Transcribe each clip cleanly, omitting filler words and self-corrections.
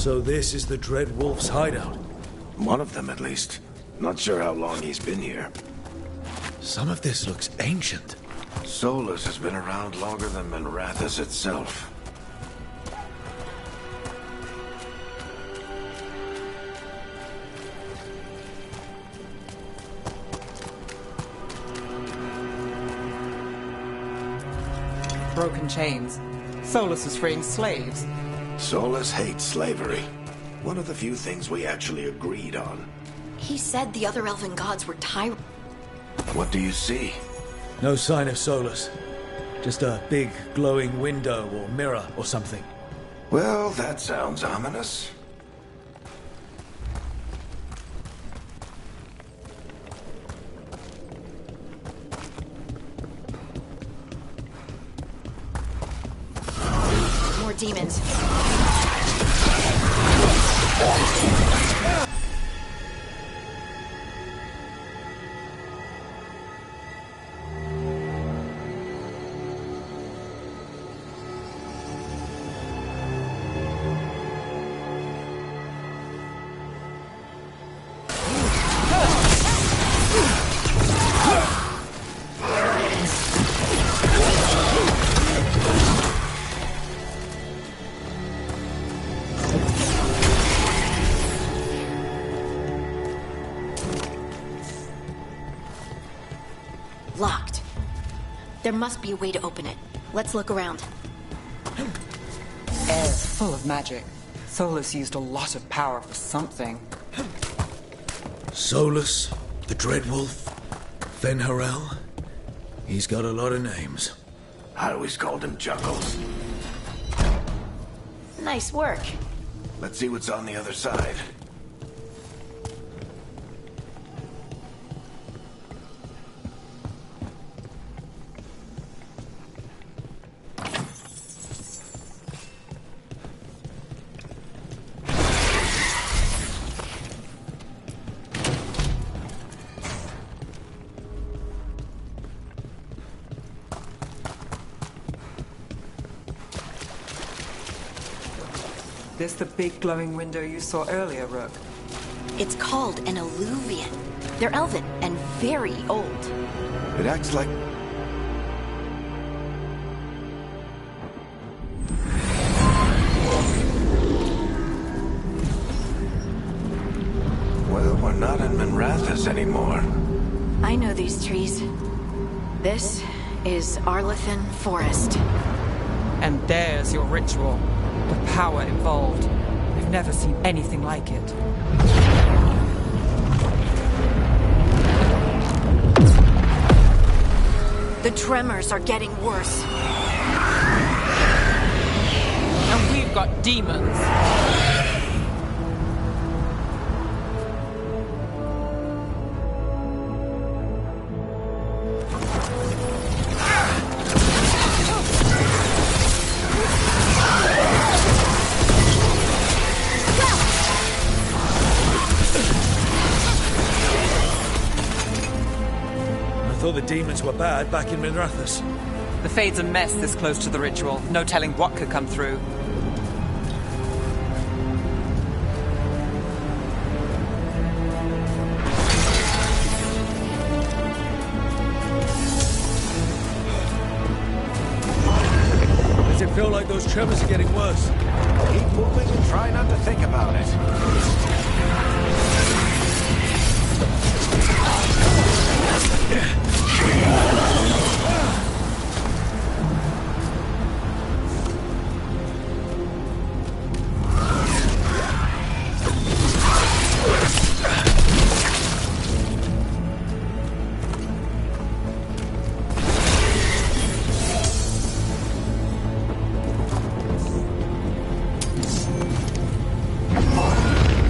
So this is the Dread Wolf's hideout. One of them, at least. Not sure how long he's been here. Some of this looks ancient. Solus has been around longer than Minrathous itself. Broken chains. Solus is freeing slaves. Solus hates slavery. One of the few things we actually agreed on. He said the other elven gods were tyrants. What do you see? No sign of Solus. Just a big glowing window or mirror or something. Well, that sounds ominous. More demons. Locked. There must be a way to open it. Let's look around. Air's full of magic. Solus used a lot of power for something. Solus, the Dread Wolf, Fen'Harel. He's got a lot of names. I always called him Juggles. Nice work. Let's see what's on the other side. This the big glowing window you saw earlier, Rook? It's called an alluvian. They're elven and very old. It acts like... Well, we're not in Minrathous anymore. I know these trees. This is Arlethan Forest. And there's your ritual. The power involved. I've never seen anything like it. The tremors are getting worse. And we've got demons. I thought the demons were bad back in Minrathous. The Fade's a mess this close to the ritual. No telling what could come through. Does it feel like those tremors are getting worse? Keep moving and try not to think about it.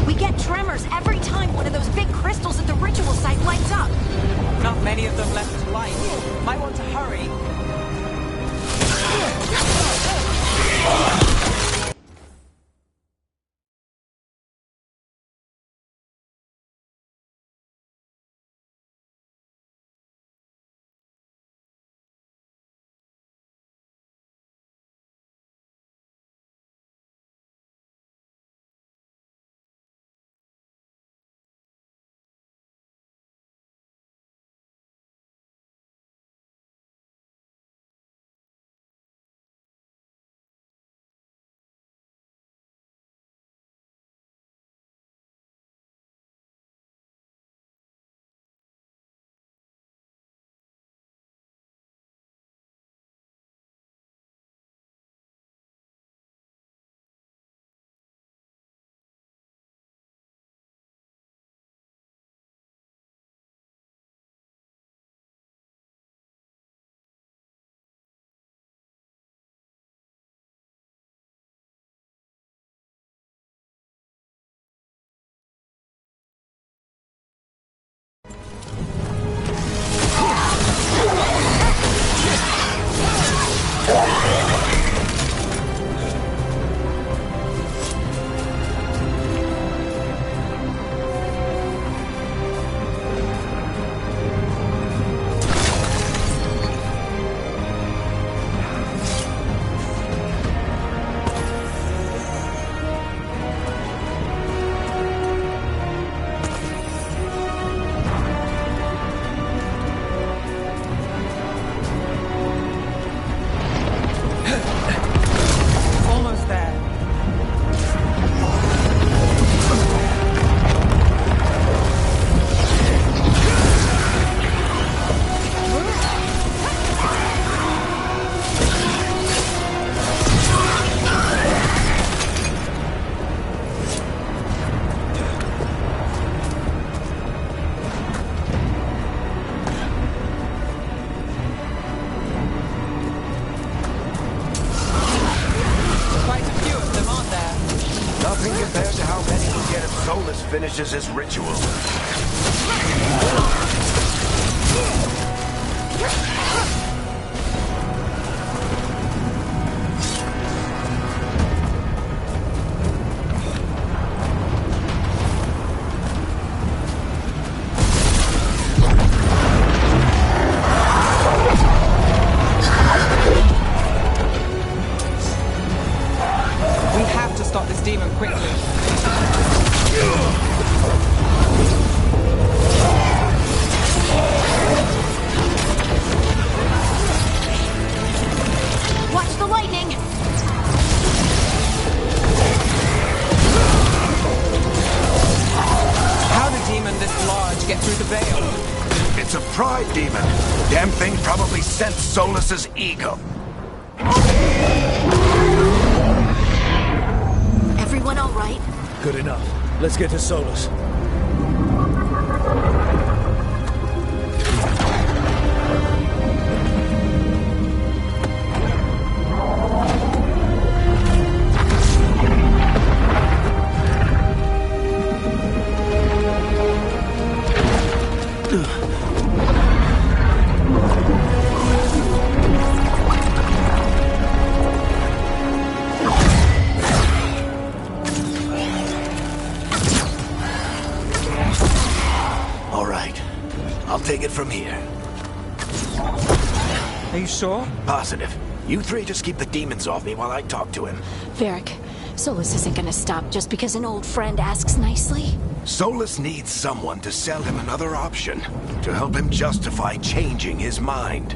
We get tremors every time one of those big crystals at the ritual site lights up. Not many of them left to light. Almost there. Quite a few of them, aren't there? Nothing compared to how many we get if Solus finishes his ritual. We have to stop this demon quickly. Watch the lightning! How did demon this large get through the veil? It's a pride demon. Damn thing probably sensed Solus's ego. Everyone all right? Good enough. Let's get to Solus. All right. I'll take it from here. Are you sure? Positive. You three just keep the demons off me while I talk to him. Varric, Solus isn't gonna stop just because an old friend asks nicely. Solus needs someone to sell him another option, to help him justify changing his mind.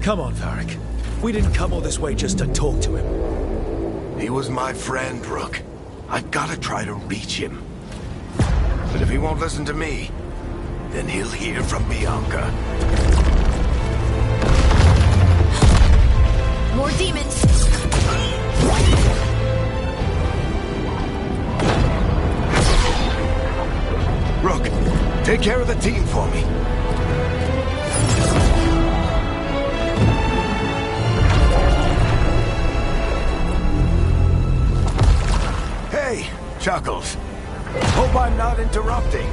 Come on, Varric. We didn't come all this way just to talk to him. He was my friend, Rook. I gotta try to reach him. But if he won't listen to me, then he'll hear from Bianca. More demons! Rook, take care of the team for me. Hey, Chuckles. Hope I'm not interrupting.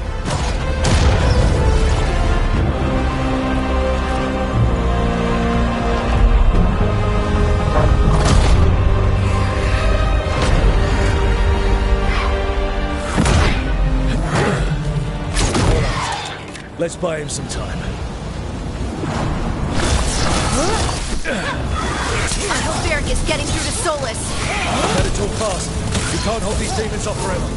Let's buy him some time. I hope Varric is getting through to Solus. Better talk fast. We can't hold these demons off forever.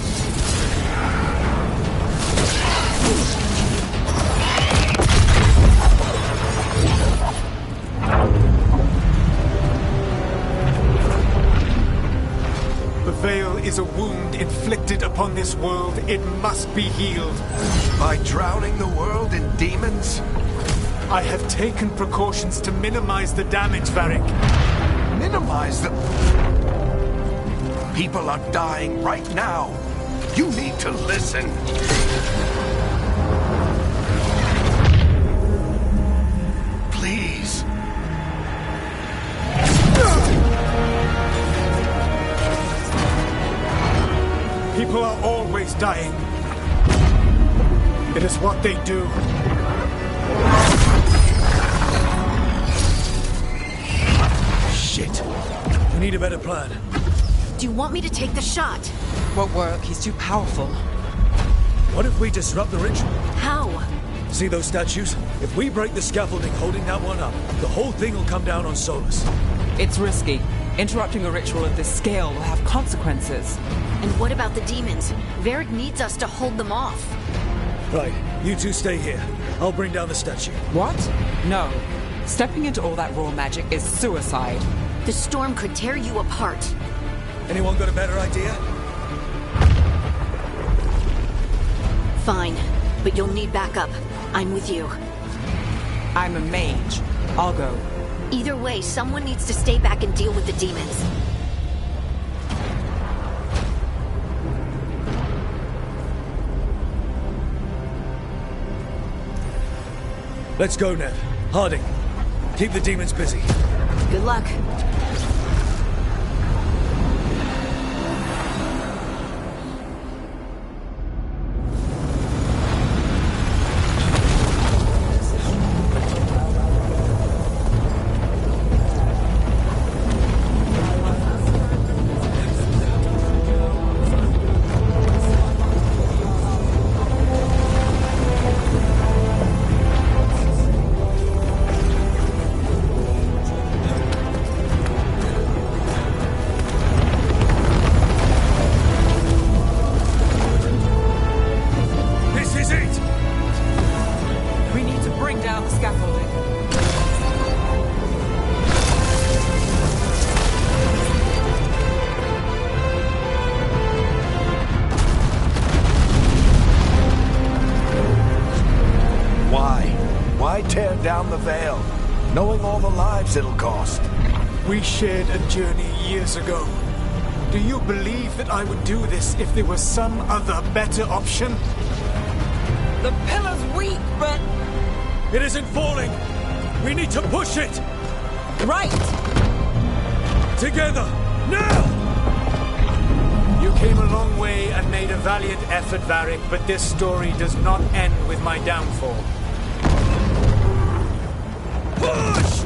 The veil is a wound inflicted upon this world. It must be healed. By drowning the world in demons? I have taken precautions to minimize the damage, Varric. Minimize the... People are dying right now. You need to listen. Please. People are always dying. It is what they do. Shit. We need a better plan. Do you want me to take the shot? Won't work, he's too powerful. What if we disrupt the ritual? How? See those statues? If we break the scaffolding holding that one up, the whole thing will come down on Solus. It's risky. Interrupting a ritual of this scale will have consequences. And what about the demons? Varric needs us to hold them off. Right, you two stay here. I'll bring down the statue. What? No. Stepping into all that raw magic is suicide. The storm could tear you apart. Anyone got a better idea? Fine, but you'll need backup. I'm with you. I'm a mage. I'll go. Either way, someone needs to stay back and deal with the demons. Let's go, Nev. Harding, keep the demons busy. Good luck. Tear down the veil, knowing all the lives it'll cost. We shared a journey years ago. Do you believe that I would do this if there was some other better option? The pillar's weak, but... It isn't falling! We need to push it! Right! Together! Now! You came a long way and made a valiant effort, Varric, but this story does not end with my downfall. Push!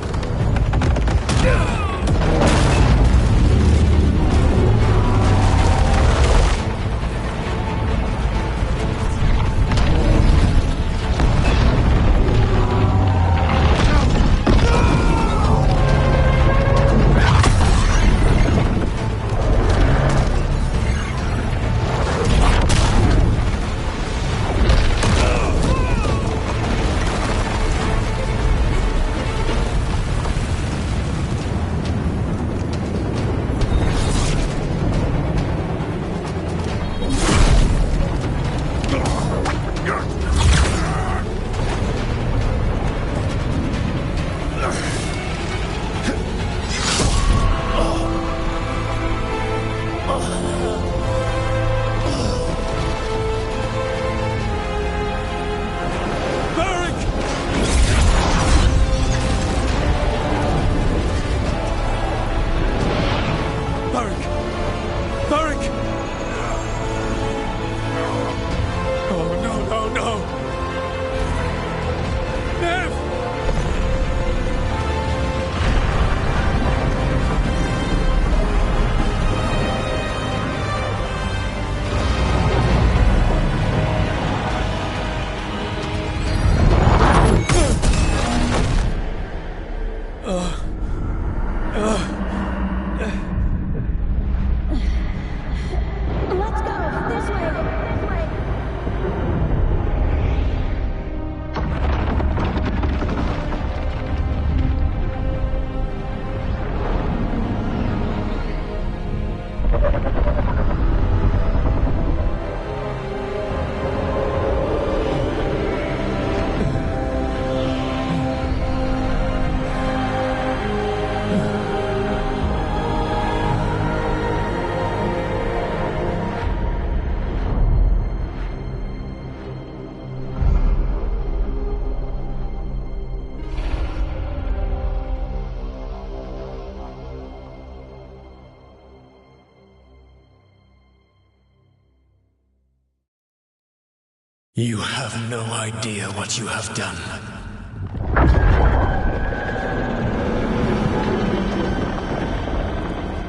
You have no idea what you have done.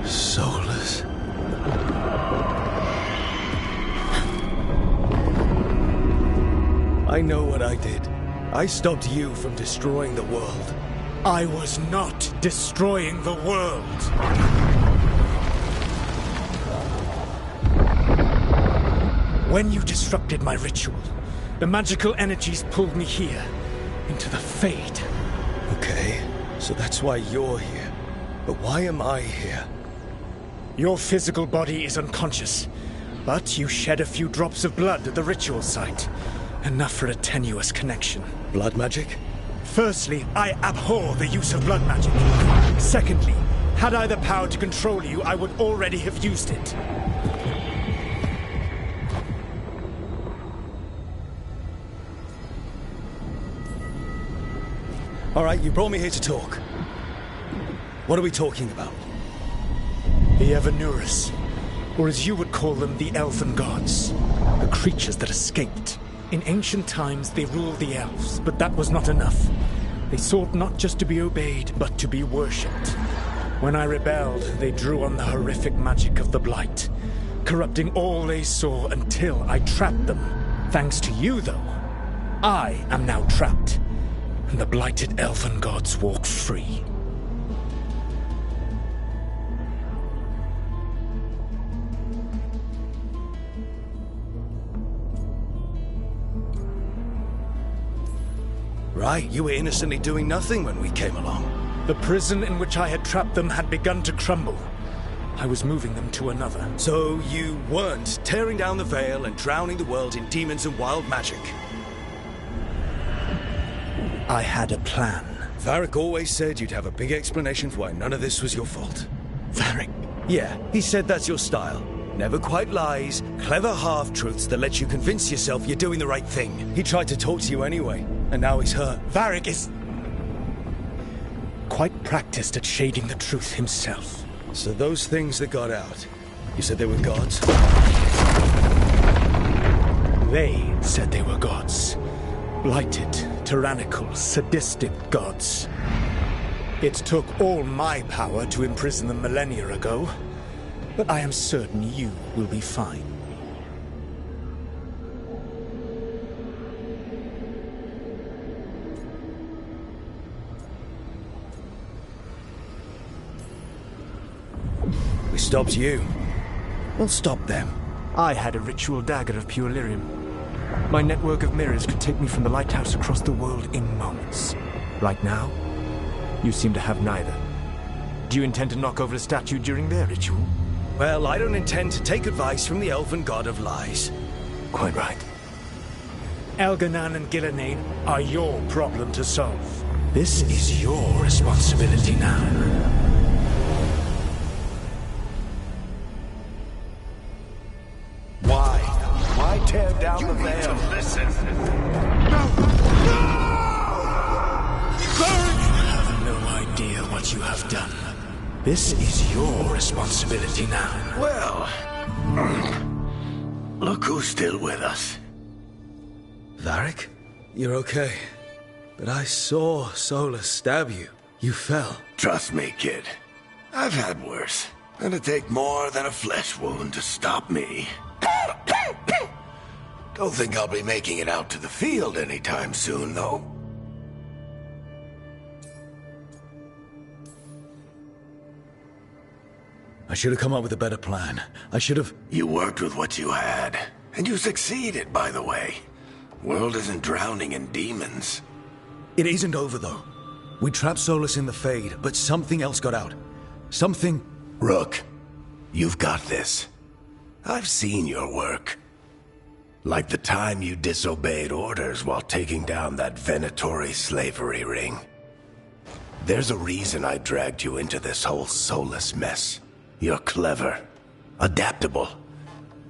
Soulless. I know what I did. I stopped you from destroying the world. I was not destroying the world. When you disrupted my ritual, the magical energies pulled me here, into the Fade. Okay, so that's why you're here. But why am I here? Your physical body is unconscious, but you shed a few drops of blood at the ritual site. Enough for a tenuous connection. Blood magic? Firstly, I abhor the use of blood magic. Secondly, had I the power to control you, I would already have used it. All right, you brought me here to talk. What are we talking about? The Evanurus, or as you would call them, the Elven Gods. The creatures that escaped. In ancient times, they ruled the elves, but that was not enough. They sought not just to be obeyed, but to be worshipped. When I rebelled, they drew on the horrific magic of the Blight, corrupting all they saw until I trapped them. Thanks to you, though, I am now trapped, and the blighted Elven Gods walk free. Right, you were innocently doing nothing when we came along. The prison in which I had trapped them had begun to crumble. I was moving them to another. So you weren't tearing down the veil and drowning the world in demons and wild magic? I had a plan. Varric always said you'd have a big explanation for why none of this was your fault. Varric? Yeah, he said that's your style. Never quite lies, clever half-truths that let you convince yourself you're doing the right thing. He tried to talk to you anyway, and now he's hurt. Varric is quite practiced at shading the truth himself. So those things that got out, you said they were gods? They said they were gods. Blighted, tyrannical, sadistic gods. It took all my power to imprison them millennia ago, but I am certain you will be fine. We stopped you. We'll stop them. I had a ritual dagger of pure lyrium. My network of mirrors could take me from the lighthouse across the world in moments. Right now, you seem to have neither. Do you intend to knock over a statue during their ritual? Well, I don't intend to take advice from the elven god of lies. Quite right. Elganan and Gillenane are your problem to solve. This is your responsibility now. Why tear down the veil? You need to listen. No! You have no idea what you have done. This is your responsibility now. Well, look who's still with us. Varric? You're okay. But I saw Solus stab you. You fell. Trust me, kid. I've had worse. It'll take more than a flesh wound to stop me. Don't think I'll be making it out to the field anytime soon, though. I should have come up with a better plan. I should have... You worked with what you had. And you succeeded, by the way. World isn't drowning in demons. It isn't over, though. We trapped Solus in the Fade, but something else got out. Something... Rook, you've got this. I've seen your work. Like the time you disobeyed orders while taking down that Venatori slavery ring. There's a reason I dragged you into this whole Solus mess. You're clever, adaptable,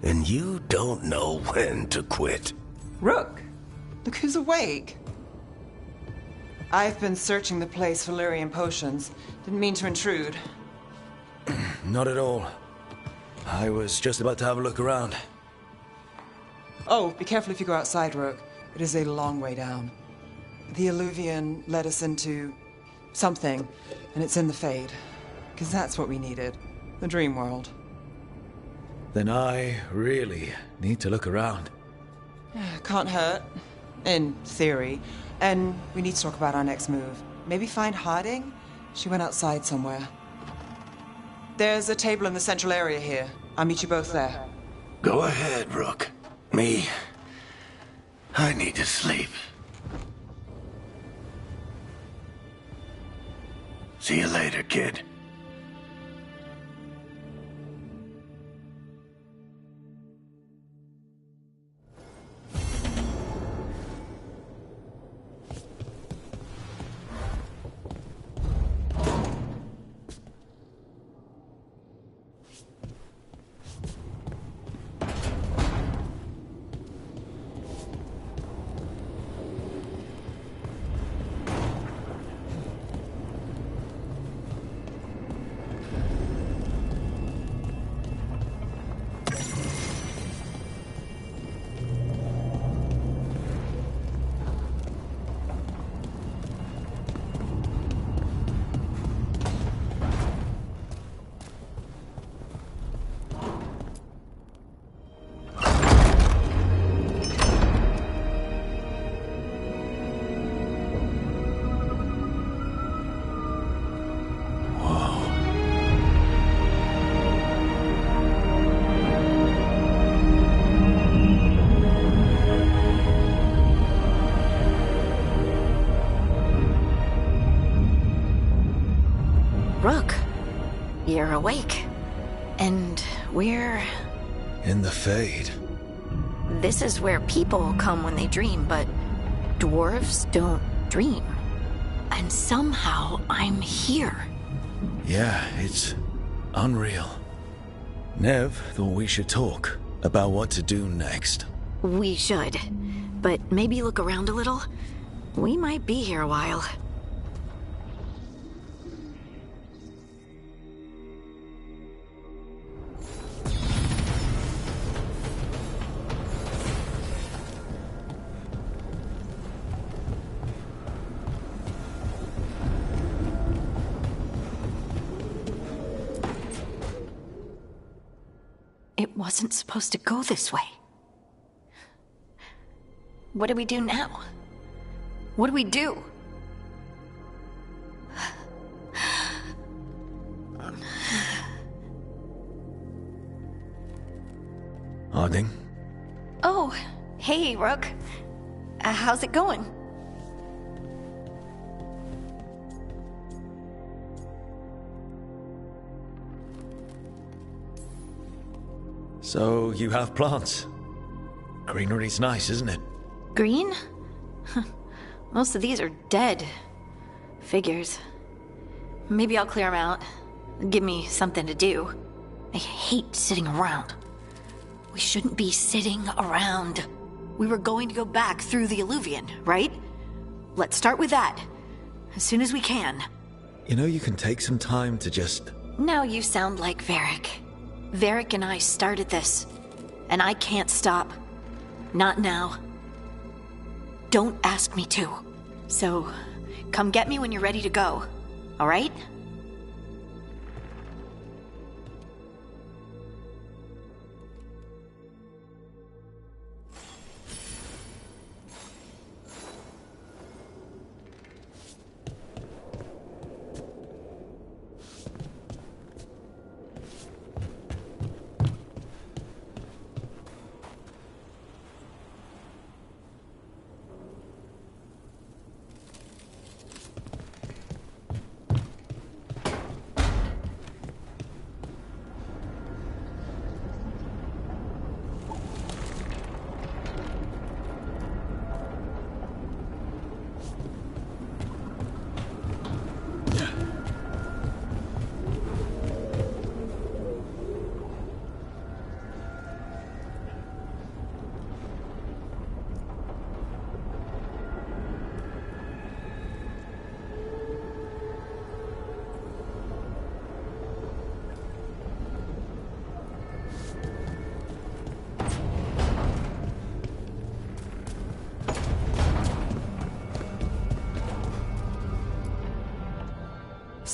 and you don't know when to quit. Rook, look who's awake. I've been searching the place for lyrium potions. Didn't mean to intrude. Not at all. I was just about to have a look around. Oh, be careful if you go outside, Rook. It is a long way down. The Illuvian led us into something, and it's in the Fade. Because that's what we needed. The dream world. Then I really need to look around. Can't hurt. In theory. And we need to talk about our next move. Maybe find Harding? She went outside somewhere. There's a table in the central area here. I'll meet you both there. Go ahead, Rook. I need to sleep. See you later, kid. Rook, you're awake. And we're... In the Fade. This is where people come when they dream, but dwarves don't dream. And somehow I'm here. Yeah, it's unreal. Nev thought we should talk about what to do next. We should. But maybe look around a little. We might be here a while. It wasn't supposed to go this way. What do we do now? What do we do? Harding? Oh, hey, Rook. How's it going? So, you have plants. Greenery's nice, isn't it? Green? Most of these are dead. Figures. Maybe I'll clear them out. Give me something to do. I hate sitting around. We shouldn't be sitting around. We were going to go back through the Illuvian, right? Let's start with that. As soon as we can. You know, you can take some time to just... Now you sound like Varric. Varric and I started this. And I can't stop. Not now. Don't ask me to. So, come get me when you're ready to go. All right?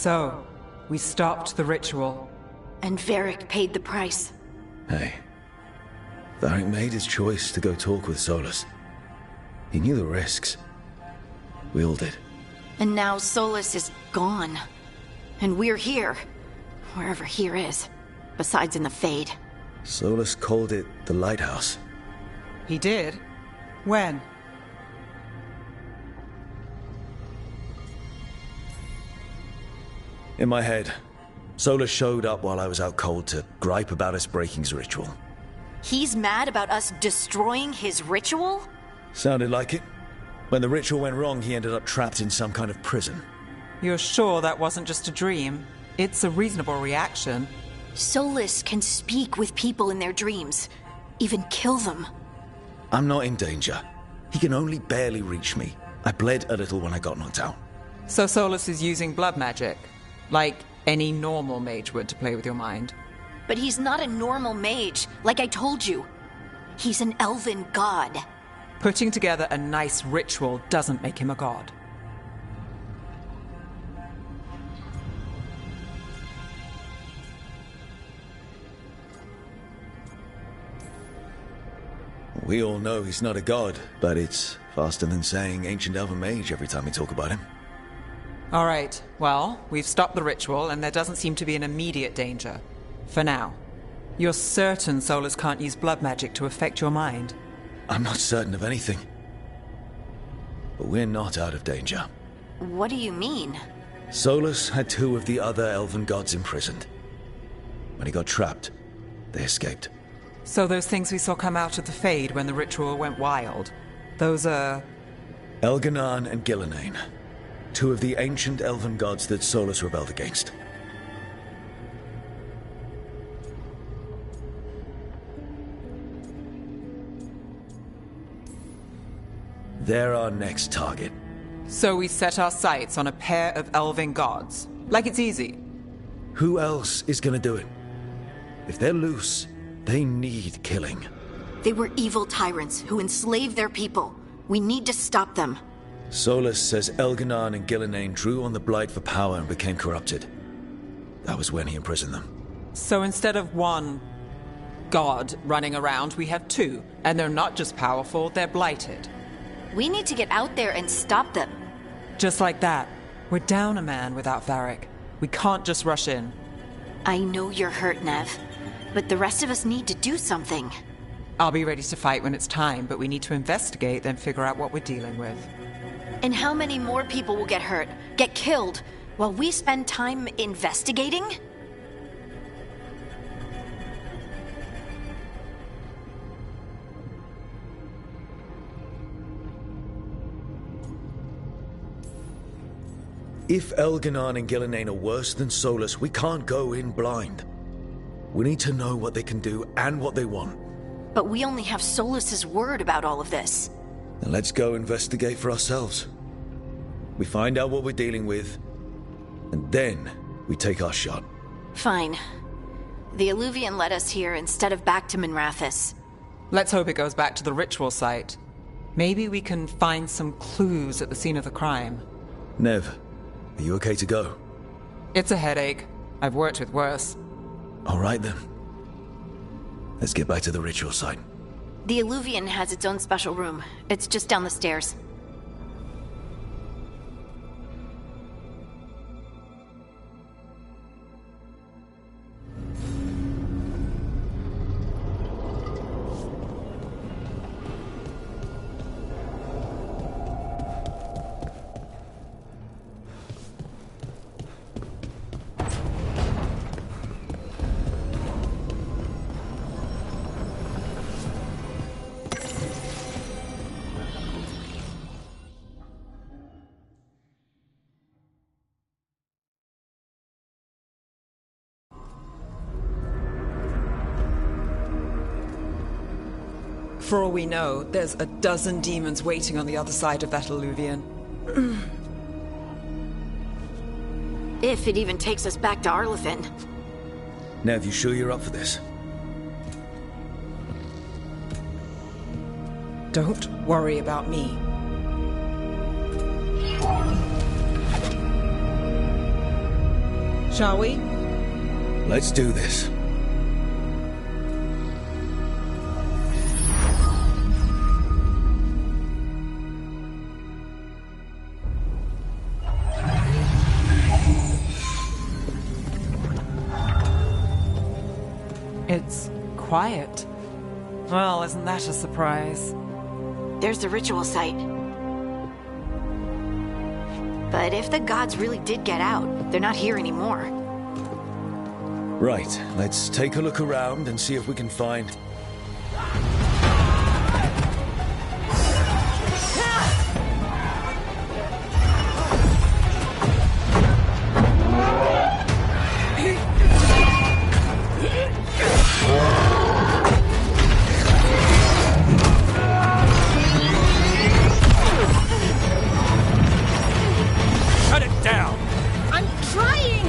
So, we stopped the ritual. And Varric paid the price. Hey, Varric made his choice to go talk with Solus. He knew the risks. We all did. And now Solus is gone. And we're here. Wherever here is. Besides in the Fade. Solus called it the Lighthouse. He did? When? In my head, Solus showed up while I was out cold to gripe about us breaking his ritual. He's mad about us destroying his ritual? Sounded like it. When the ritual went wrong, he ended up trapped in some kind of prison. You're sure that wasn't just a dream? It's a reasonable reaction. Solus can speak with people in their dreams. Even kill them. I'm not in danger. He can only barely reach me. I bled a little when I got knocked out. So Solus is using blood magic? Like any normal mage would to play with your mind? But he's not a normal mage, like I told you. He's an elven god. Putting together a nice ritual doesn't make him a god. We all know he's not a god, but it's faster than saying ancient elven mage every time we talk about him. All right, well, we've stopped the ritual and there doesn't seem to be an immediate danger. For now. You're certain Solus can't use blood magic to affect your mind? I'm not certain of anything. But we're not out of danger. What do you mean? Solus had 2 of the other elven gods imprisoned. When he got trapped, they escaped. So those things we saw come out of the Fade when the ritual went wild, those are... Elganan and Gillenane. 2 of the ancient elven gods that Solus rebelled against. They're our next target. So we set our sights on a pair of elven gods. Like it's easy. Who else is gonna do it? If they're loose, they need killing. They were evil tyrants who enslaved their people. We need to stop them. Solus says Elganan and Gillenane drew on the Blight for power and became corrupted. That was when he imprisoned them. So instead of one god running around, we have 2. And they're not just powerful, they're blighted. We need to get out there and stop them. Just like that. We're down a man without Varric. We can't just rush in. I know you're hurt, Nev. But the rest of us need to do something. I'll be ready to fight when it's time, but we need to investigate, then figure out what we're dealing with. And how many more people will get hurt, get killed, while we spend time investigating? If Elganan and Gillenane are worse than Solus, we can't go in blind. We need to know what they can do and what they want. But we only have Solus's word about all of this. Then let's go investigate for ourselves. We find out what we're dealing with, and then we take our shot. Fine. The Alluvian led us here instead of back to Minrathous. Let's hope it goes back to the ritual site. Maybe we can find some clues at the scene of the crime. Nev, are you okay to go? It's a headache. I've worked with worse. All right then. Let's get back to the ritual site. The Alluvian has its own special room. It's just down the stairs. For all we know, there's a dozen demons waiting on the other side of that alluvian. If it even takes us back to Arlethan. Nev, you sure you're up for this? Don't worry about me. Shall we? Let's do this. It's quiet. Well, isn't that a surprise? There's the ritual site. But if the gods really did get out, they're not here anymore. Right, let's take a look around and see if we can find... Shut it down! I'm trying!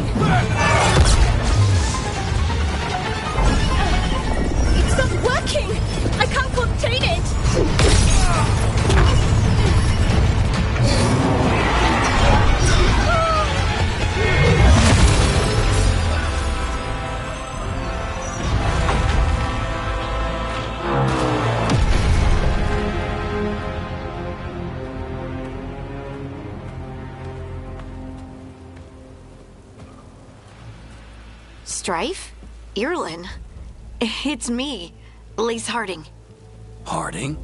It's not working! I can't contain it! Strife? Irlin? It's me, Lace Harding. Harding?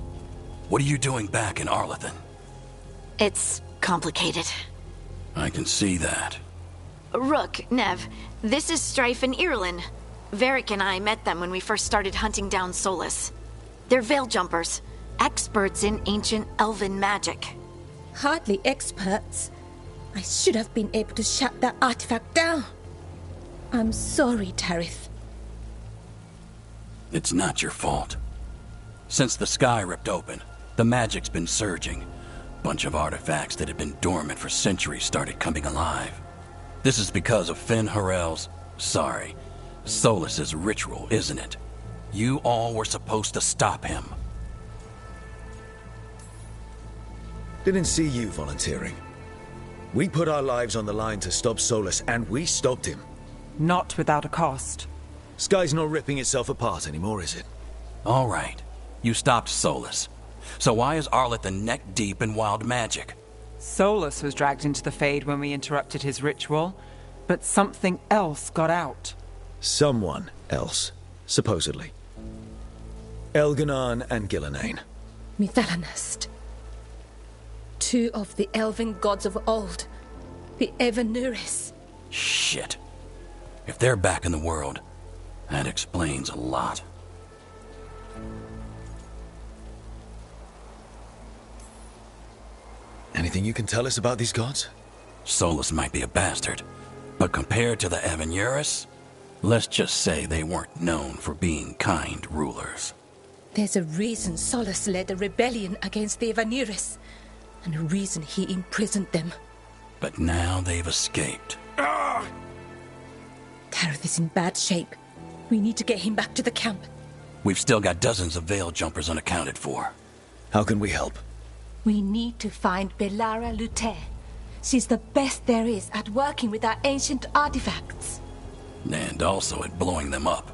What are you doing back in Arlethan? It's complicated. I can see that. Rook, Nev, this is Strife and Irlin. Varric and I met them when we first started hunting down Solus. They're veil jumpers, experts in ancient elven magic. Hardly experts. I should have been able to shut that artifact down. I'm sorry, Tarith. It's not your fault. Since the sky ripped open, the magic's been surging. Bunch of artifacts that had been dormant for centuries started coming alive. This is because of Finn Harel's... Solus's ritual, isn't it? You all were supposed to stop him. Didn't see you volunteering. We put our lives on the line to stop Solus, and we stopped him. Not without a cost. Sky's not ripping itself apart anymore, is it? All right. You stopped Solus. So why is Arlethan neck deep in wild magic? Solus was dragged into the Fade when we interrupted his ritual, but something else got out. Someone else, supposedly. Elganon and Gillenane. Mithalanast. Two of the elven gods of old. The Evanuris. Shit. If they're back in the world, that explains a lot. Anything you can tell us about these gods? Solus might be a bastard, but compared to the Evanuris, let's just say they weren't known for being kind rulers. There's a reason Solus led a rebellion against the Evanuris, and a reason he imprisoned them. But now they've escaped. Tarith is in bad shape. We need to get him back to the camp. We've still got dozens of veil jumpers unaccounted for. How can we help? We need to find Belara Luthe. She's the best there is at working with our ancient artifacts. And also at blowing them up.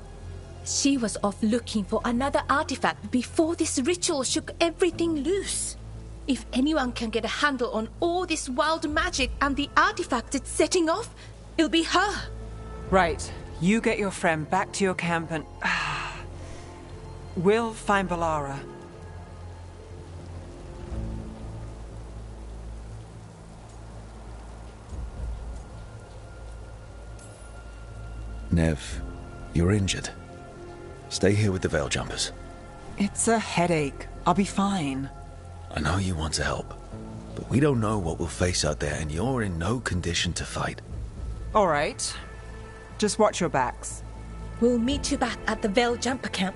She was off looking for another artifact before this ritual shook everything loose. If anyone can get a handle on all this wild magic and the artifacts it's setting off, it'll be her. Right. You get your friend back to your camp and... we'll find Belara. Nev, you're injured. Stay here with the veil jumpers. It's a headache. I'll be fine. I know you want to help, but we don't know what we'll face out there, and you're in no condition to fight. All right. Just watch your backs. We'll meet you back at the Veil Jumper camp.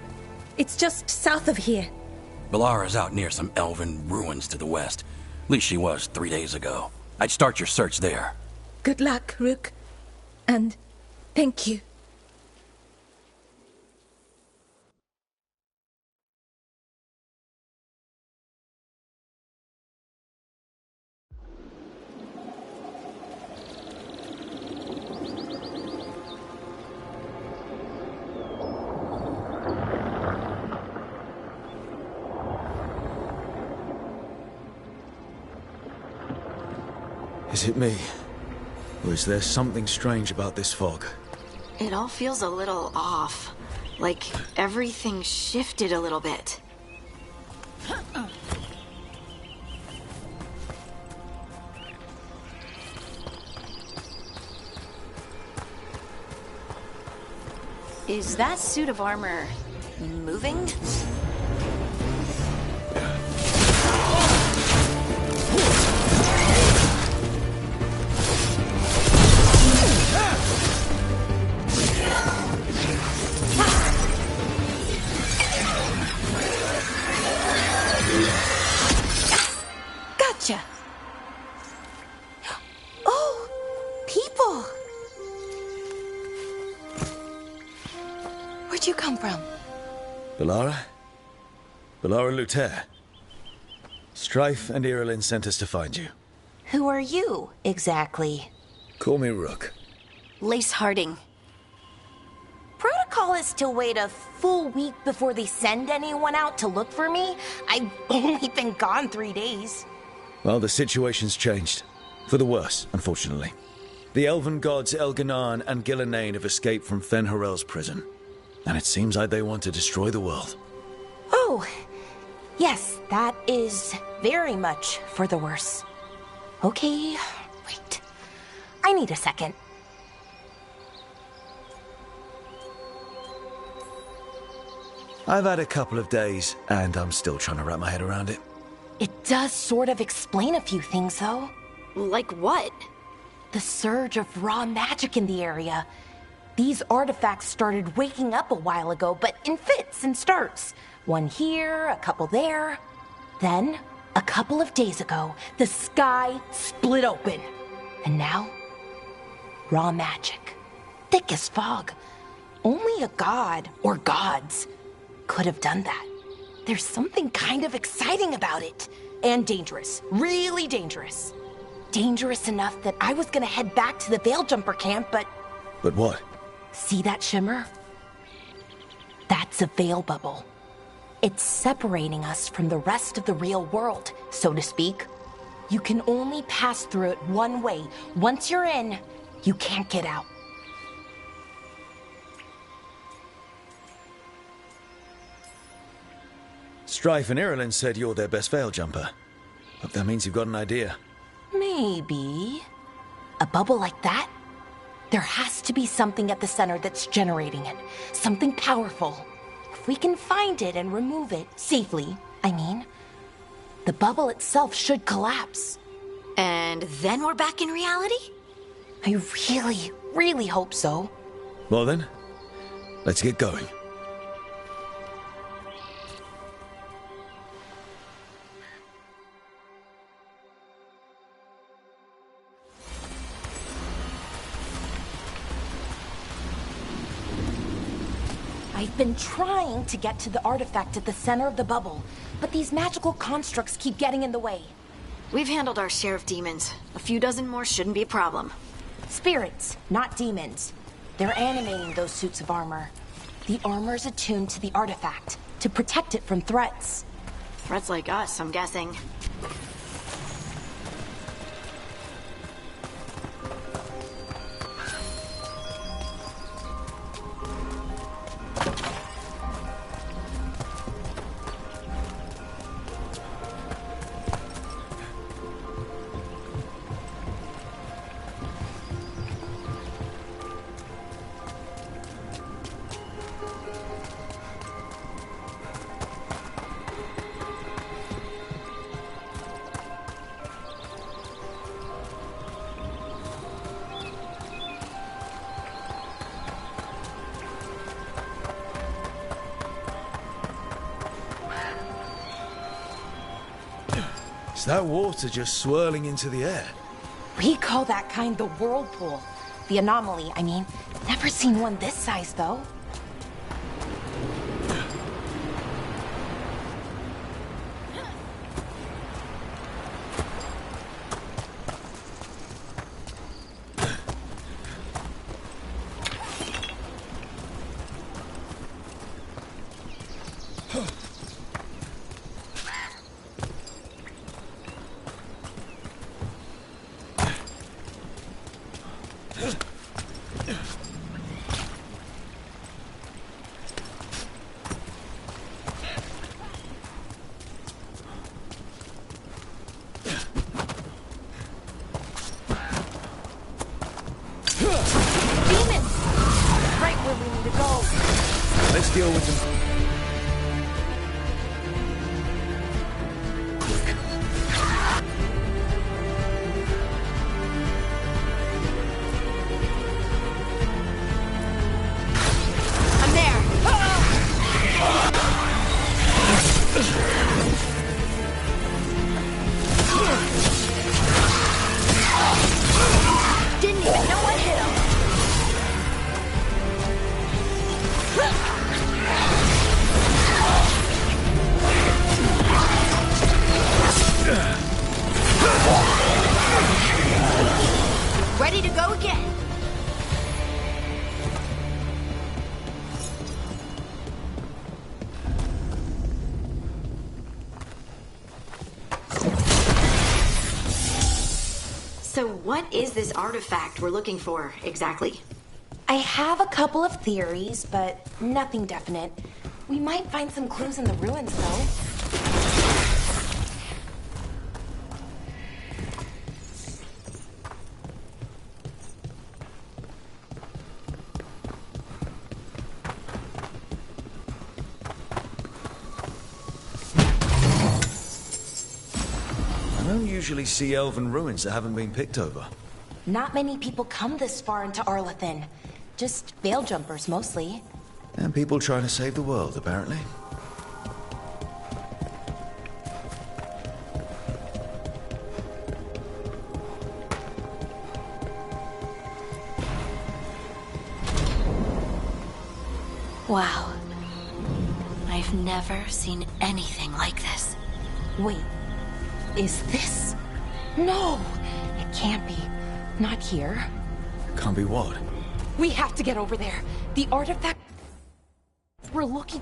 It's just south of here. Belara's out near some elven ruins to the west. At least she was 3 days ago. I'd start your search there. Good luck, Rook. And thank you. Is it me? Or is there something strange about this fog? It all feels a little off. Like everything shifted a little bit. Is that suit of armor moving? Gotcha. Oh, people. Where'd you come from? Bellara? Bellara Luther. Strife and Irilyn sent us to find you. Who are you, exactly? Call me Rook. Lace Harding. Protocol is to wait a full week before they send anyone out to look for me. I've only been gone 3 days. Well, the situation's changed. For the worse, unfortunately. The elven gods Elganan and Gillenane have escaped from Fen'Harel's prison. And it seems like they want to destroy the world. Oh, yes, that is very much for the worse. Okay, wait. I need a second. I've had a couple of days, and I'm still trying to wrap my head around it. It does sort of explain a few things, though. Like what? The surge of raw magic in the area. These artifacts started waking up a while ago, but in fits and starts. One here, a couple there. Then, a couple of days ago, the sky split open. And now, raw magic. Thick as fog. Only a god, or gods, could have done that. There's something kind of exciting about it. And dangerous. Really dangerous. Dangerous enough that I was gonna head back to the Veil Jumper camp, but... But what? See that shimmer? That's a veil bubble. It's separating us from the rest of the real world, so to speak. You can only pass through it one way. Once you're in, you can't get out. Strife and Irilyn said you're their best veil jumper. Hope that means you've got an idea. Maybe. A bubble like that? There has to be something at the center that's generating it. Something powerful. If we can find it and remove it, safely, I mean, the bubble itself should collapse. And then we're back in reality? I really, really hope so. Well then, let's get going. I've been trying to get to the artifact at the center of the bubble, but these magical constructs keep getting in the way. We've handled our share of demons. A few dozen more shouldn't be a problem. Spirits, not demons. They're animating those suits of armor. The armor's attuned to the artifact, to protect it from threats. Threats like us, I'm guessing. Is that water just swirling into the air? We call that kind the whirlpool. The anomaly, I mean. Never seen one this size, though. So what is this artifact we're looking for, exactly? I have a couple of theories, but nothing definite. We might find some clues in the ruins, though. I don't usually see elven ruins that haven't been picked over. Not many people come this far into Arlathan. Just veil jumpers, mostly. And people trying to save the world, apparently. Wow. I've never seen anything like this. Wait, is this? No, it can't be. Not here. Can't be what? We have to get over there. The artifact we're looking...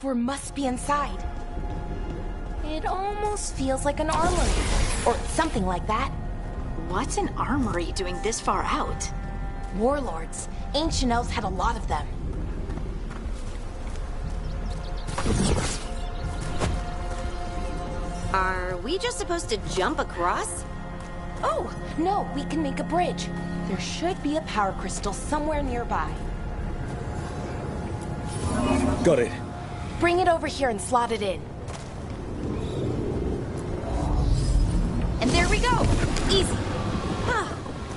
We must be inside. It almost feels like an armory. Or something like that. What's an armory doing this far out? Warlords. Ancient elves had a lot of them. Are we just supposed to jump across? Oh, no, we can make a bridge. There should be a power crystal somewhere nearby. Got it. Bring it over here and slot it in. And there we go! Easy! Huh,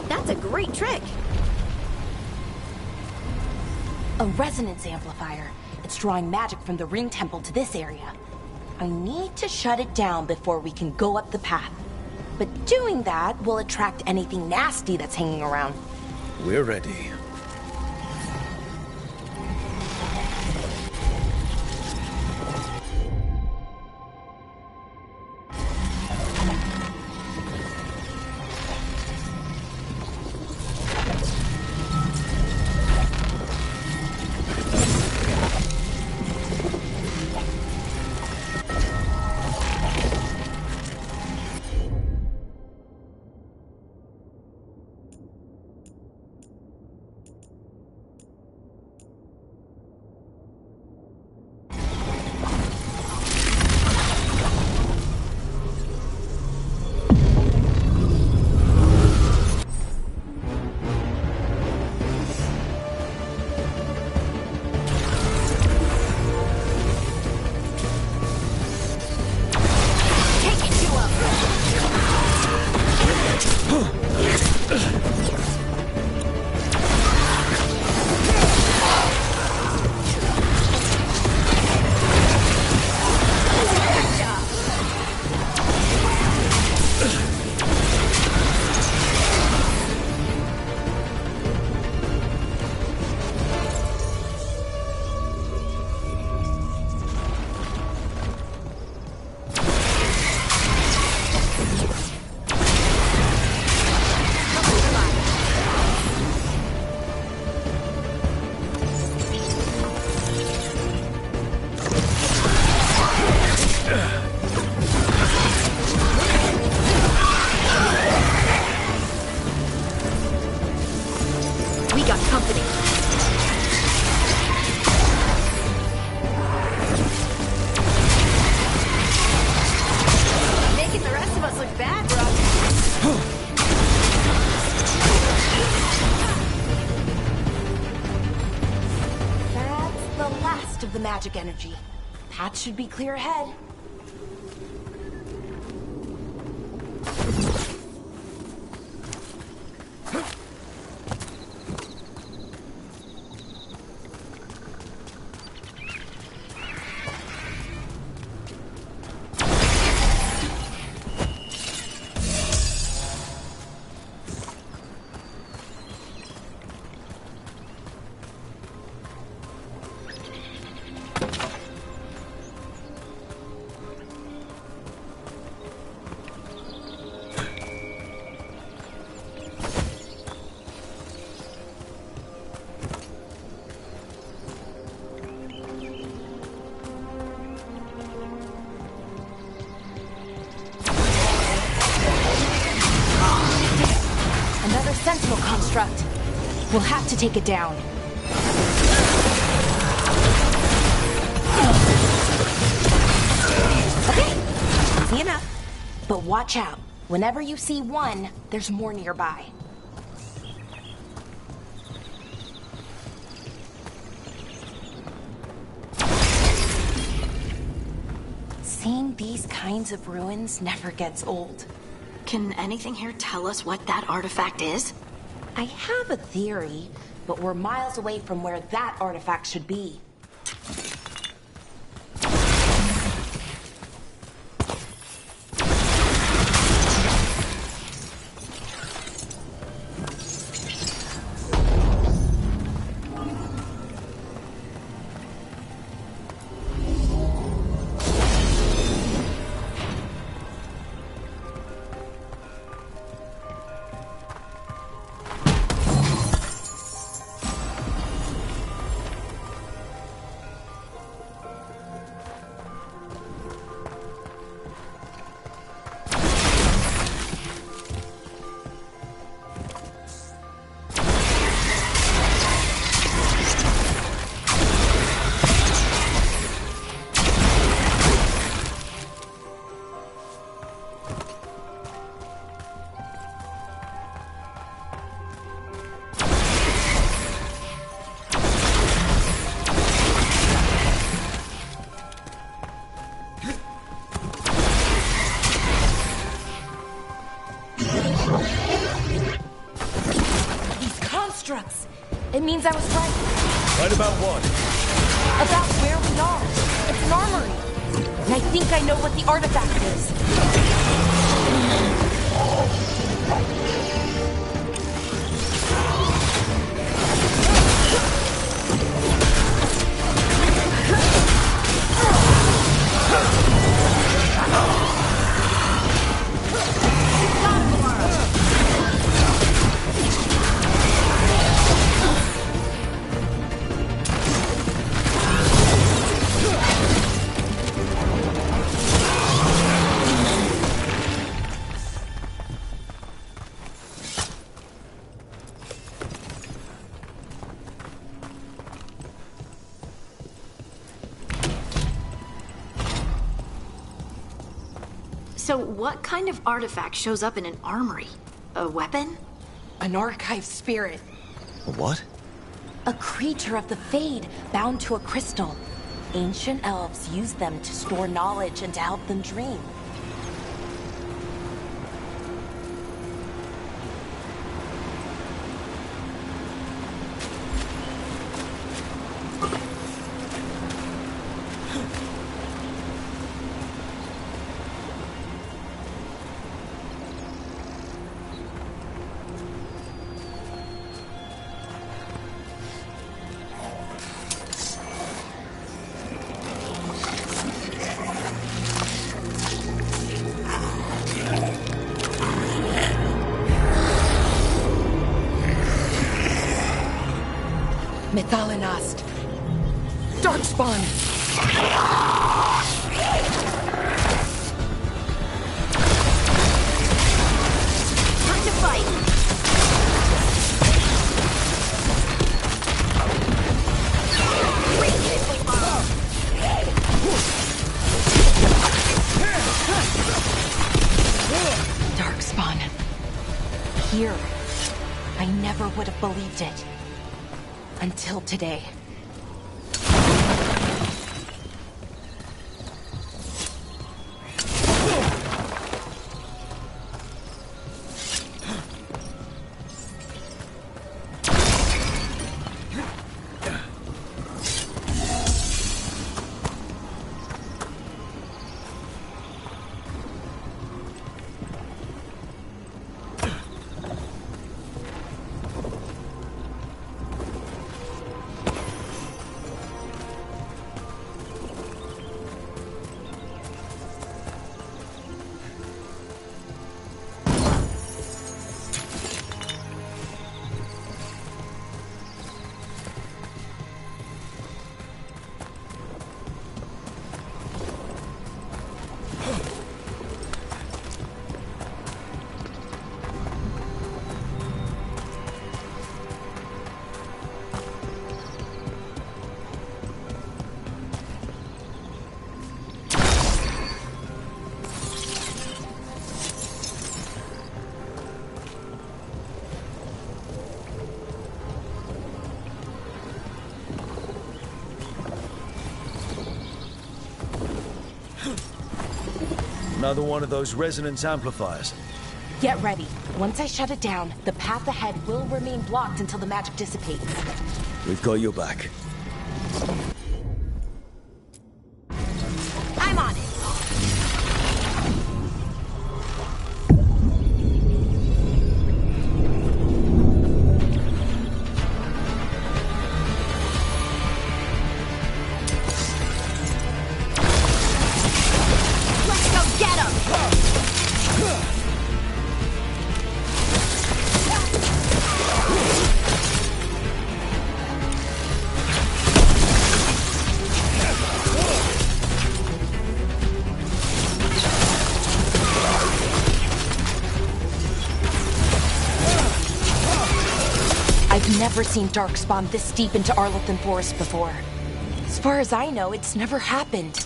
that's a great trick! A resonance amplifier. It's drawing magic from the ring temple to this area. I need to shut it down before we can go up the path. But doing that will attract anything nasty that's hanging around. We're ready. magic energy. Path should be clear ahead. Sentinel construct. We'll have to take it down. Okay, easy enough. But watch out. Whenever you see one, there's more nearby. Seeing these kinds of ruins never gets old. Can anything here tell us what that artifact is? I have a theory, but we're miles away from where that artifact should be. It means I was right. Right about what? About where we are. It's an armory. And I think I know what the artifact is. So what kind of artifact shows up in an armory? A weapon? An archive spirit. A what? A creature of the Fade, bound to a crystal. Ancient elves use them to store knowledge and to help them dream. Methalinast. Darkspawn. Time to fight! Darkspawn. Here. I never would have believed it. Until today. Another one of those resonance amplifiers. Get ready. Once I shut it down, the path ahead will remain blocked until the magic dissipates. We've got your back. I'm on it. Let's go get him! I've never seen Darkspawn this deep into Arlothan Forest before. As far as I know, it's never happened.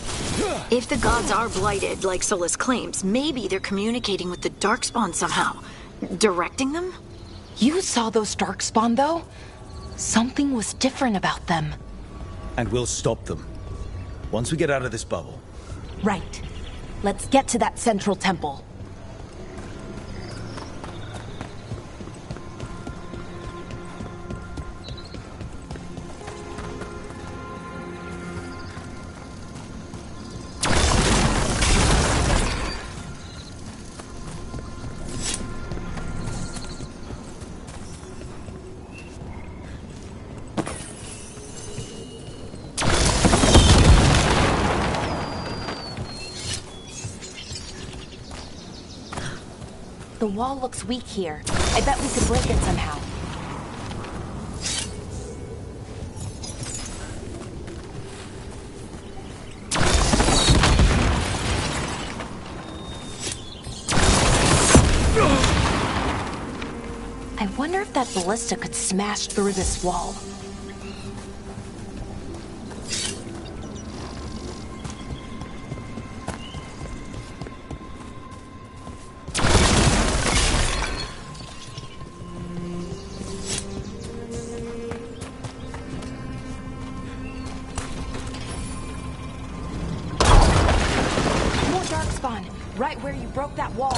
If the gods are blighted, like Solus claims, maybe they're communicating with the Darkspawn somehow. Directing them? You saw those Darkspawn, though? Something was different about them. And we'll stop them. Once we get out of this bubble. Right. Let's get to that central temple. The wall looks weak here. I bet we could break it somehow. I wonder if that ballista could smash through this wall. More Darkspawn, right where you broke that wall.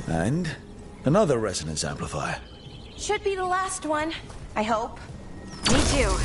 And another resonance amplifier. Should be the last one, I hope. Me too.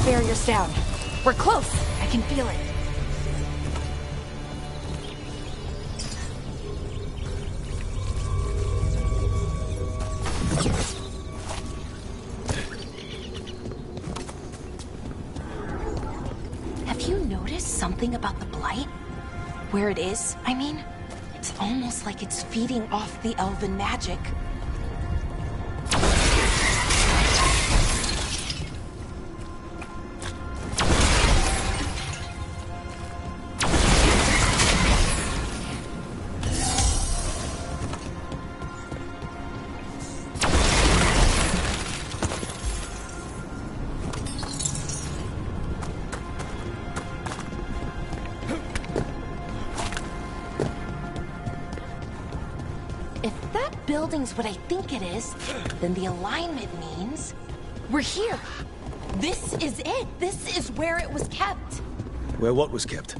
Barrier's down. We're close. I can feel it. you notice something about the blight? Where it is, I mean? It's almost like it's feeding off the elven magic. Building's what I think it is, then the alignment means we're here. This is it. This is where it was kept. Where what was kept?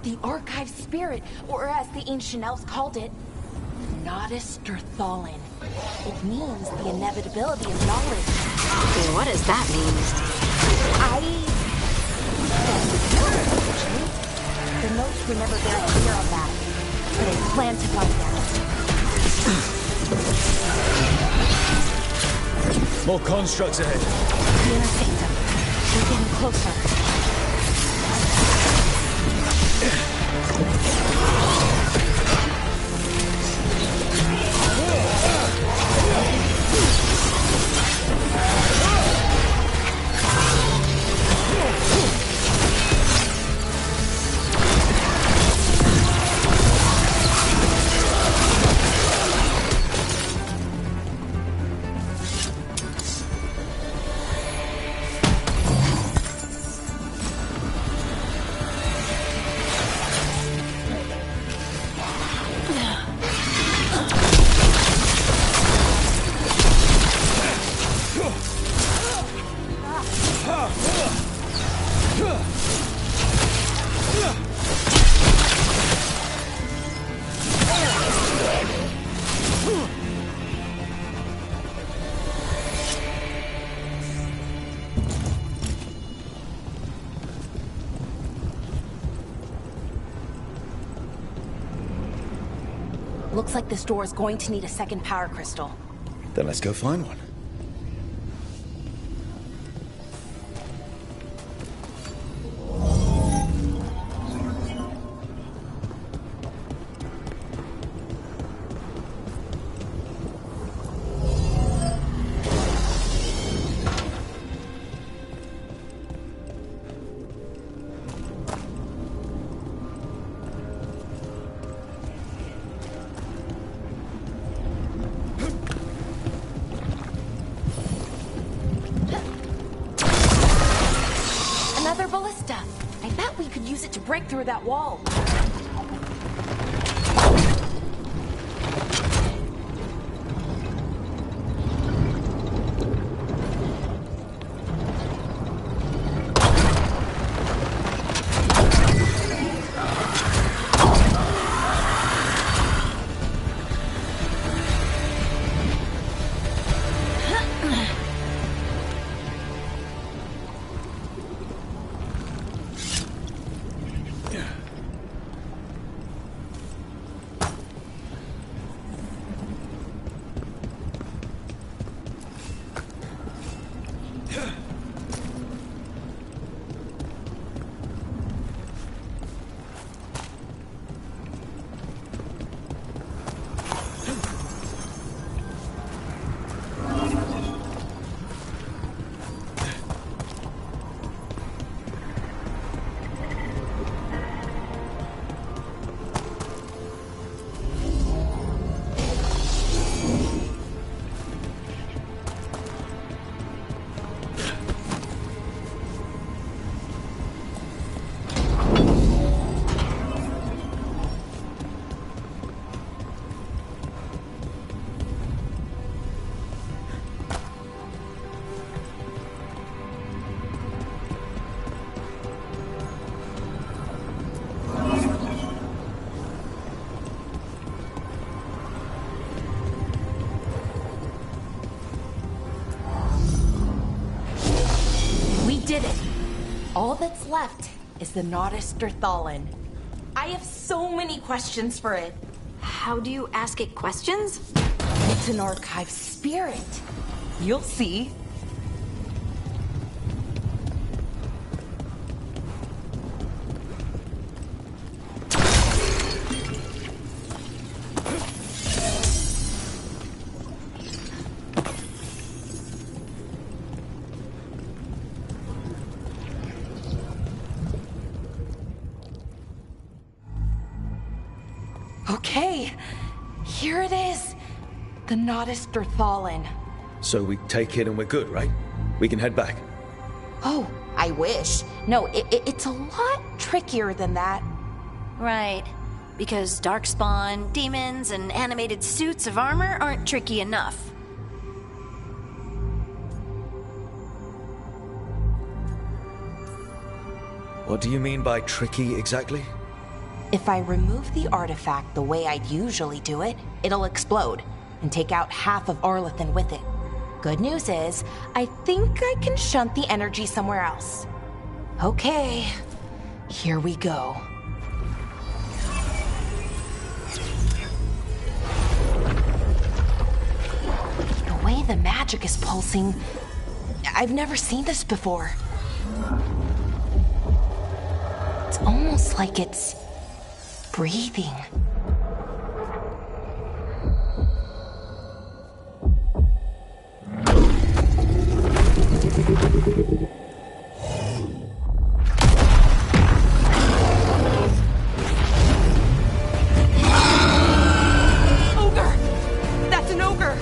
The archive spirit, or as the ancient elves called it, Nodus Durthalin. It means the inevitability of knowledge. What does that mean? The notes were never very clear on that, but I plan to find out. More constructs ahead. The inner sanctum. We're getting closer. Looks like this door is going to need a second power crystal. Then let's go find one. Another ballista. I bet we could use it to break through that wall. Did it. All that's left is the Nodus Durthalin. I have so many questions for it. How do you ask it questions? It's an archive spirit. You'll see. Okay, here it is. The Nodus Derthalin. So we take it and we're good, right? We can head back. Oh, I wish. No, it's a lot trickier than that. Right. Because darkspawn, demons, and animated suits of armor aren't tricky enough. What do you mean by tricky exactly? If I remove the artifact the way I'd usually do it, it'll explode and take out half of Arlathan with it. Good news is, I think I can shunt the energy somewhere else. Okay, here we go. The way the magic is pulsing, I've never seen this before. It's almost like it's breathing. Ogre! That's an ogre!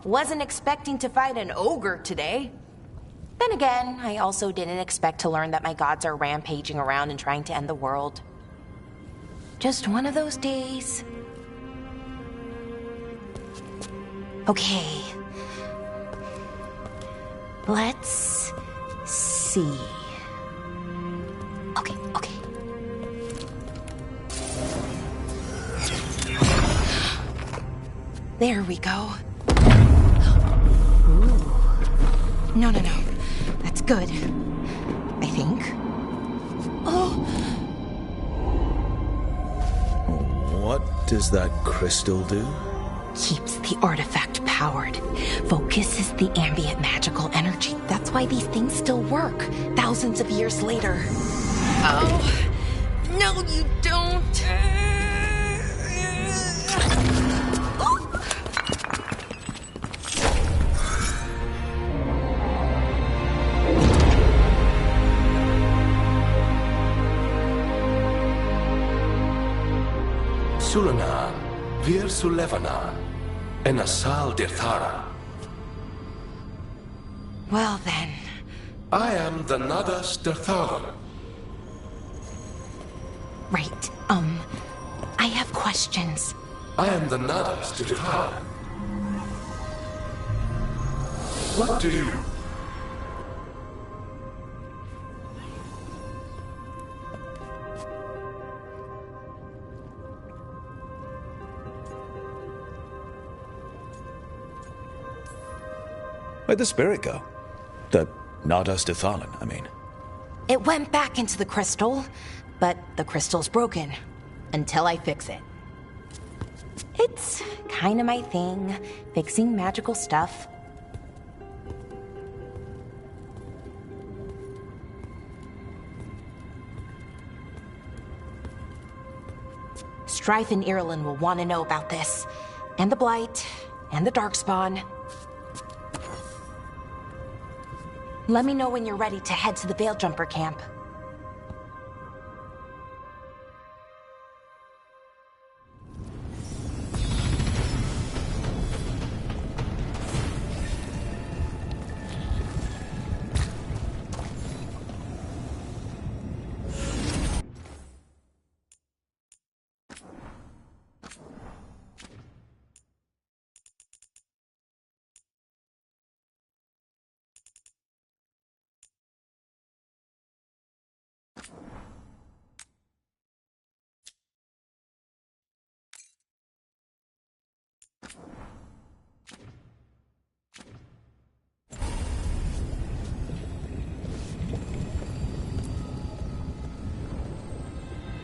Wasn't expecting to fight an ogre today. Then again, I also didn't expect to learn that my gods are rampaging around and trying to end the world. Just one of those days. Okay. Let's see. Okay. There we go. No. That's good. I think. Oh! What does that crystal do? Keeps the artifact powered. Focuses the ambient magical energy. That's why these things still work, thousands of years later. Oh! No, you don't! Sulanan, Vir Sulevanan, and Asal Dirthara. Well then. I am the Nadas Dirthalan. Right, I have questions. I am the Nadas Dirthalan. What do you... Where'd the spirit go? The Nadas Dithalan, I mean. It went back into the crystal, but the crystal's broken. Until I fix it. It's kind of my thing, fixing magical stuff. Strife and Ireland will want to know about this. And the Blight, and the Darkspawn. Let me know when you're ready to head to the Veil Jumper camp.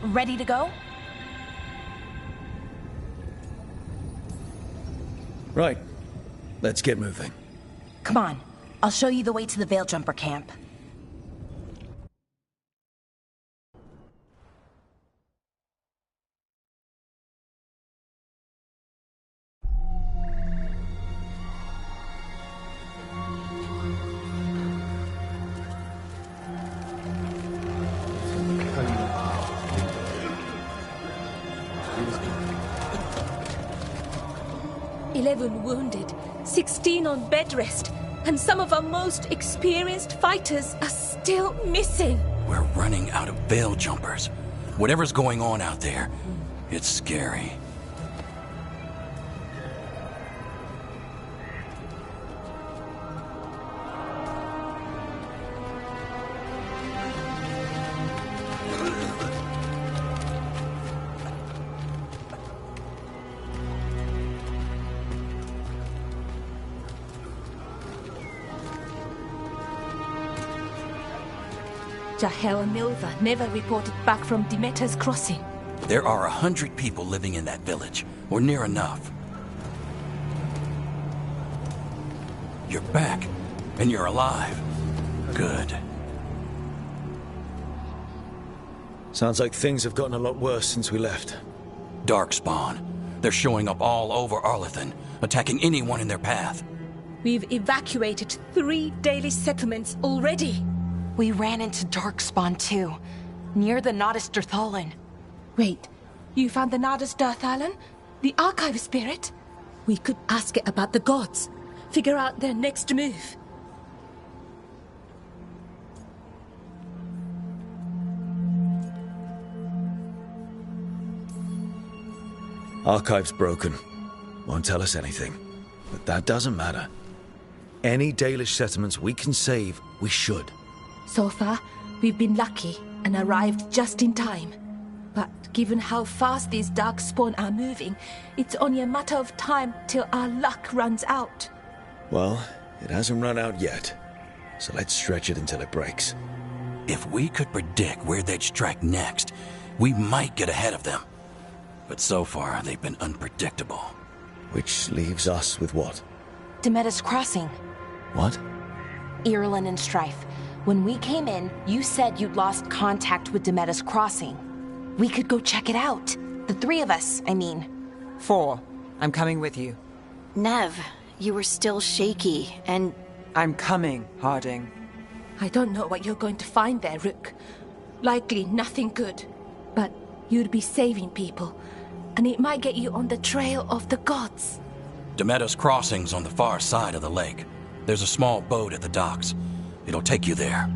Ready to go? Right. Let's get moving. Come on. I'll show you the way to the Veil Jumper camp. Wounded, 16 on bed rest, and some of our most experienced fighters are still missing. We're running out of Veil Jumpers. Whatever's going on out there, it's scary. Jahel and Milva never reported back from Demeter's crossing. There are 100 people living in that village, or near enough. You're back, and you're alive. Good. Sounds like things have gotten a lot worse since we left. Darkspawn. They're showing up all over Arlathan, attacking anyone in their path. We've evacuated 3 daily settlements already. We ran into Darkspawn too, near the Nodus Dirthalan. Wait, you found the Nodus Dirthalan? The archive spirit? We could ask it about the gods. Figure out their next move. Archive's broken. Won't tell us anything. But that doesn't matter. Any Dalish settlements we can save, we should. So far, we've been lucky and arrived just in time. But given how fast these Darkspawn are moving, it's only a matter of time till our luck runs out. Well, it hasn't run out yet. So let's stretch it until it breaks. If we could predict where they'd strike next, we might get ahead of them. But so far, they've been unpredictable. Which leaves us with what? Demeter's crossing. What? Ireland and Strife. When we came in, you said you'd lost contact with Demeter's crossing. We could go check it out. The 3 of us, I mean. 4. I'm coming with you. Nev, you were still shaky, and... I'm coming, Harding. I don't know what you're going to find there, Rook. Likely nothing good. But you'd be saving people, and it might get you on the trail of the gods. Demeter's crossing's on the far side of the lake. There's a small boat at the docks. It'll take you there.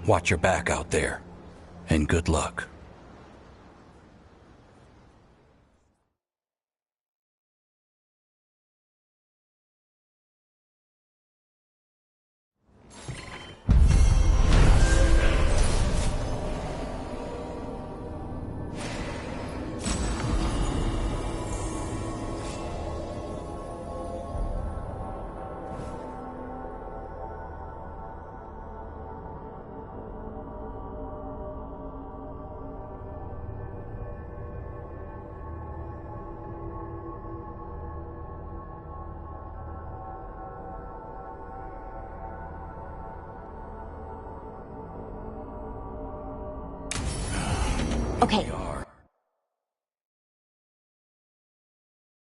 Watch your back out there. And good luck.